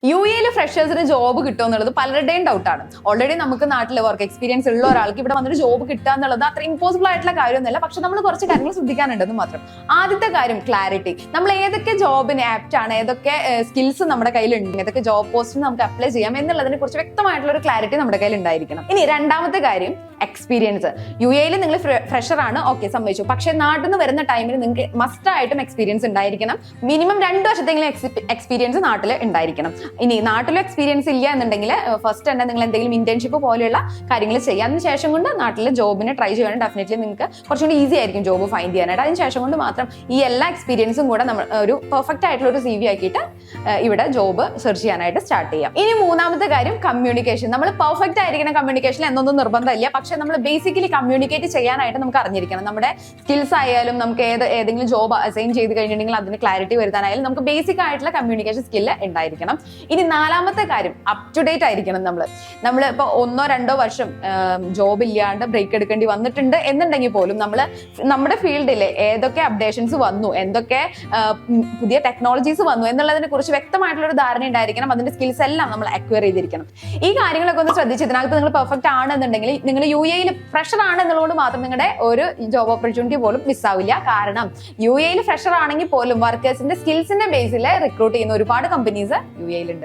U എയിൽ ഫ്രഷേഴ്സിന് job കിട്ടുക എന്നുള്ളത് പലരുടെയും ഡൗട്ടാണ്. ഓൾറെഡി നമുക്ക് നാട്ടിൽ വർക്ക് എക്സ്പീരിയൻസ് ഉള്ള ഒരാൾക്ക് ഇവിടെ വന്നിട്ട് ജോബ് കിട്ടുക എന്നുള്ളത് അത്ര ഇമ്പോസിബിൾ ആയിട്ടുള്ള കാര്യമൊന്നുമല്ല. പക്ഷെ നമ്മൾ കുറച്ച് കാര്യങ്ങൾ ശ്രദ്ധിക്കാനുണ്ടെന്ന് മാത്രം. ആദ്യത്തെ കാര്യം ക്ലാരിറ്റി. നമ്മൾ ഏതൊക്കെ ജോബിന് ആപ്റ്റ് ആണ്, ഏതൊക്കെ സ്കിൽസ് നമ്മുടെ കയ്യിലുണ്ട്, ഏതൊക്കെ ജോബ് പോസ്റ്റിന് നമുക്ക് അപ്ലൈ ചെയ്യാം എന്നുള്ളതിനെ കുറിച്ച് വ്യക്തമായിട്ടുള്ള ഒരു ക്ലാരിറ്റി നമ്മുടെ കയ്യിൽ ഉണ്ടായിരിക്കണം. ഇനി രണ്ടാമത്തെ കാര്യം എക്സ്പീരിയൻസ്. യു എയിൽ നിങ്ങൾ ഫ്രഷർ ആണ്, ഓക്കെ, സമ്മതിച്ചു. പക്ഷെ നാട്ടിൽ നിന്ന് വരുന്ന ടൈമിൽ നിങ്ങൾക്ക് മസ്റ്റ് ആയിട്ടും എക്സ്പീരിയൻസ് ഉണ്ടായിരിക്കണം. മിനിമം 2 വർഷത്തെങ്കിലും എക്സ്പീരിയൻസ് നാട്ടിൽ ഉണ്ടായിരിക്കണം. ഇനി നാട്ടിൽ എക്സ്പീരിയൻസ് ഇല്ല എന്നുണ്ടെങ്കിൽ ഫസ്റ്റ് തന്നെ നിങ്ങൾ എന്തെങ്കിലും ഇന്റേൺഷിപ്പ് പോലെയുള്ള കാര്യങ്ങൾ ചെയ്യുക. അതിന് ശേഷം കൊണ്ട് നാട്ടിൽ ജോബിന് ട്രൈ ചെയ്യണം. ഡെഫിനറ്റ്ലി നിങ്ങൾക്ക് കുറച്ചുകൂടി ഈസി ആയിരിക്കും ജോബ് ഫൈൻഡ് ചെയ്യാനായിട്ട്. അതിന് ശേഷം കൊണ്ട് മാത്രം ഈ എല്ലാ എക്സ്പീരിയൻസും കൂടെ നമ്മൾ ഒരു പെർഫെക്റ്റ് ആയിട്ടുള്ള ഒരു CV ആക്കിയിട്ട് ഇവിടെ ജോബ് സെർച്ച് ചെയ്യാനായിട്ട് സ്റ്റാർട്ട് ചെയ്യാം. ഇനി മൂന്നാമത്തെ കാര്യം കമ്മ്യൂണിക്കേഷൻ. നമ്മൾ പെർഫെക്റ്റ് ആയിരിക്കണം കമ്മ്യൂണിക്കേഷൻ എന്നൊന്നും നിർബന്ധമില്ല. പക്ഷെ നമ്മൾ ബേസിക്കലി കമ്മ്യൂണിക്കേറ്റ് ചെയ്യാനായിട്ട് നമുക്ക് അറിഞ്ഞിരിക്കണം. നമ്മുടെ സ്കിൽസ് ആയാലും നമുക്ക് ഏതെങ്കിലും ജോബ് അസൈൻ ചെയ്ത് കഴിഞ്ഞിട്ടുണ്ടെങ്കിൽ അതിന് ക്ലാരിറ്റി വരുത്താനായാലും നമുക്ക് ബേസിക് ആയിട്ടുള്ള കമ്മ്യൂണിക്കേഷൻ സ്കില്ല് ഉണ്ടായിരിക്കണം. ഇനി നാലാമത്തെ കാര്യം അപ് ടു ഡേറ്റ് ആയിരിക്കണം. നമ്മൾ ഇപ്പോൾ 1-2 വർഷം ജോബ് ഇല്ലാണ്ട് ബ്രേക്ക് എടുക്കേണ്ടി വന്നിട്ടുണ്ട് എന്നുണ്ടെങ്കിൽ പോലും നമ്മുടെ ഫീൽഡിൽ ഏതൊക്കെ അപ്ഡേഷൻസ് വന്നു, എന്തൊക്കെ പുതിയ ടെക്നോളജീസ് വന്നു എന്നുള്ളതിനെ കുറിച്ച് വ്യക്തമായിട്ടുള്ള ഒരു ധാരണ ഉണ്ടായിരിക്കണം. അതിന്റെ സ്കിൽസ് എല്ലാം നമ്മൾ അക്വയർ ചെയ്തിരിക്കണം. ഈ കാര്യങ്ങളൊക്കെ ഒന്ന് ശ്രദ്ധിച്ച് ഇതിനകത്ത് നിങ്ങൾ പെർഫെക്റ്റ് ആണെന്നുണ്ടെങ്കിൽ നിങ്ങൾ യു എയിൽ ഫ്രഷർ ആണ് എന്നുള്ളത് മാത്രം നിങ്ങളുടെ ഒരു ജോബ് ഓപ്പർച്യൂണിറ്റി പോലും മിസ്സാവില്ല. കാരണം യു എയിൽ ഫ്രഷർ ആണെങ്കിൽ പോലും വർക്കേഴ്സിന്റെ സ്കിൽസിന്റെ ബേസിൽ റിക്രൂട്ട് ചെയ്യുന്ന ഒരുപാട് കമ്പനീസ് യു എയിലുണ്ട്.